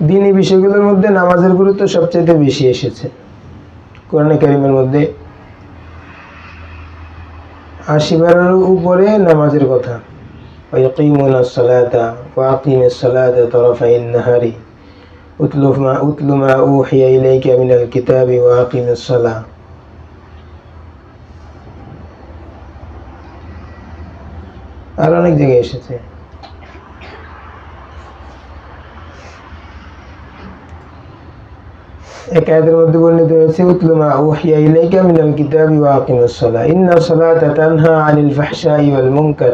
দ্বীনি বিষয়গুলোর মধ্যে নামাজের গুরুত্ব সবচেয়ে বেশি এসেছে কোরআনে কারীমের মধ্যে। ৮০ বারের উপরে নামাজের কথা। ওয়াকিমুনাস সালাতা ওয়া আকিমিস সালাতা তারাফাইন নাহারি উতলু মা উহিয়া ইলাইকা মিনাল কিতাবি ওয়া আকিমিস সালাহ। আর অনেক জায়গায় এসেছে। এক আয়াতের মধ্যে বর্ণিত হয়েছে উতলু মা উহিয়া ইলাইকা মিনাল কিতাবি ওয়া আকিমিস সালাহ ইন্নাস সালাতা তানহা আনিল ফাহশাই ওয়াল মুনকার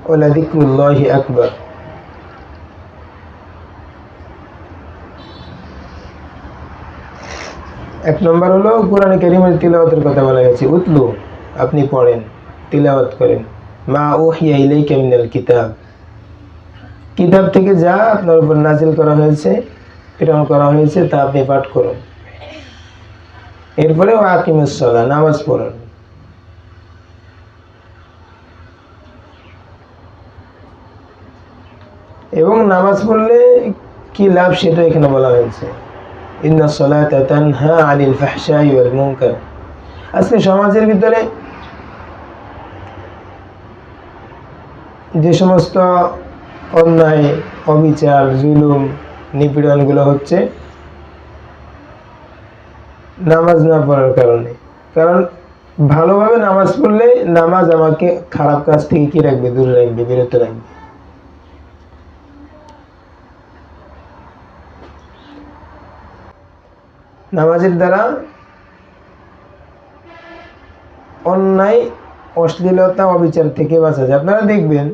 ওয়া লাযিকরুল্লাহি আকবার। এক নম্বর হলো কোরআনে কারীমের তিলাওয়াতের কথা বলা হয়েছে। উতলু আপনি পড়েন, তিলাওয়াত করেন। মা উহিয়া ইলাইকা মিনাল কিতাব, কিতাব থেকে যা আপনার উপর নাজিল করা হয়েছে, প্রেরণ করা হয়েছে তা আপনি পাঠ করুন। এরপরে ওয়া আকিমিস সালাহ, নামাজ পড়ুন। এবং নামাজ পড়লে কি লাভ সেটা এখানে বলা হয়েছে। ইন্নাস সালাতা তানহা আনিল ফাহশাই ওয়াল মুনকার। আজকে সমাজের ভিতরে যে সমস্ত অন্যায়, অবিচার, জুলুম, নিপীড়নগুলো হচ্ছে নামাজ না পড়ার কারণে। কারণ ভালোভাবে নামাজ পড়লে নামাজ আমাকে খারাপ কাজ থেকে কি রাখবে, দূরে রাখবে, বিরত রাখবে। নামাজের দ্বারা অন্যায়, অশ্লীলতা, অবিচার থেকে বাঁচা যায়। আপনারা দেখবেন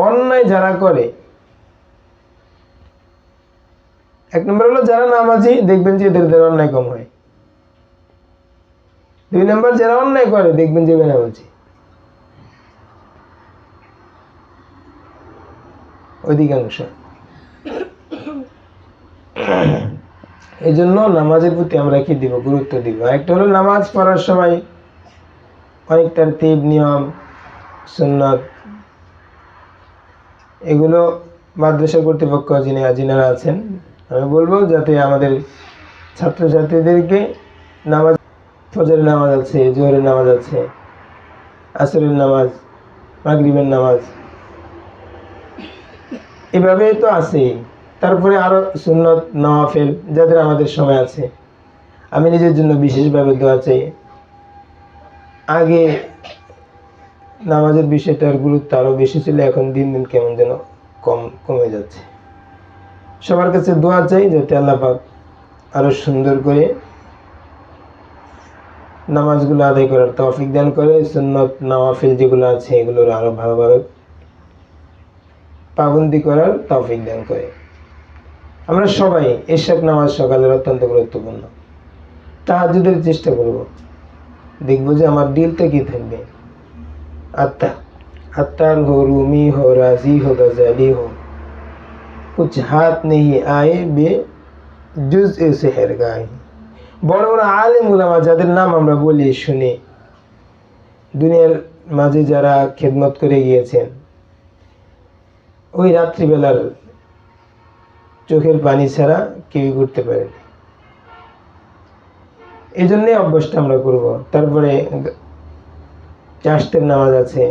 অন্যায় যারা করে, এক নম্বর হলো যারা নামাজি, দেখবেন যে এদের দ্বারা অন্যায় কম হয়। ২ নম্বর যারা অন্যায় করে, দেখবেন যে বেনামাজি অধিকাংশ। এই জন্য নামাজের প্রতি আমরা কি দিব, গুরুত্ব দিব। একটা হলো নামাজ পড়ার সময় অনেক তারতিব, নিয়ম, সুন্নাত, এগুলো মাদ্রাসা কর্তৃপক্ষ যিনারা আছেন, আমি বলবো যাতে আমাদের ছাত্রছাত্রীদেরকে নামাজ, ফজরের নামাজ আছে, জোহরের নামাজ আছে, আসরের নামাজ, মাগরিবের নামাজ, এভাবে তো আছেই। তারপরে আরো সুন্নত, নওয়াফিল যাদের আমাদের সময় আছে। আমি নিজের জন্য বিশেষভাবে দোয়া চাই। আগে নামাজের বিষয়টার গুরুত্ব আরো বেশি ছিল, এখন দিন দিন কেমন যেন কমে যাচ্ছে। সবার কাছে দোয়া চাই যাতে আল্লাহ পাক আরো সুন্দর করে নামাজগুলো আদায় করার তৌফিক দান করে। সুন্নত, নওয়াফিল যেগুলো আছে এগুলোর আরো ভালোভাবে পাবন্দি করার তৌফিক দান করে। আমরা সবাই এশাক নামাজ সকালের অত্যন্ত গুরুত্বপূর্ণ। তাহাজ্জুদের চেষ্টা করব, দেখবো যে আমার দিলটা কি থাকবে। আত্তার হো, রুমি হো, রাজি হো, গজালি হো, কুছ হাত নেই আয়ে বে জুজ এ সেহের গায়ে। বড় বড় আলেম উলামা যাদের নাম আমরা বলি শুনি, দুনিয়ার মাঝে যারা খেদমত করে গিয়েছেন, ওই রাত্রিবেলার চোখের পানি ছাড়া কেউই করতে পারেনি। এই জন্যই অভ্যাসটা আমরা করব। তারপরে চাষতের নামাজ আছে,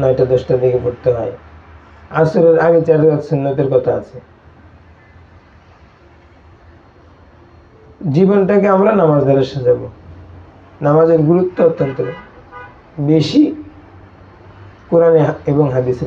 ৯টা-১০টার দিকে পড়তে হয়। আসরের আগে ৪ রাকাত সুন্নতের কথা আছে। জীবনটাকে আমরা নামাজ দ্বারা সাজাবো। নামাজের গুরুত্ব অত্যন্ত বেশি কোরআনে এবং হাদিসে।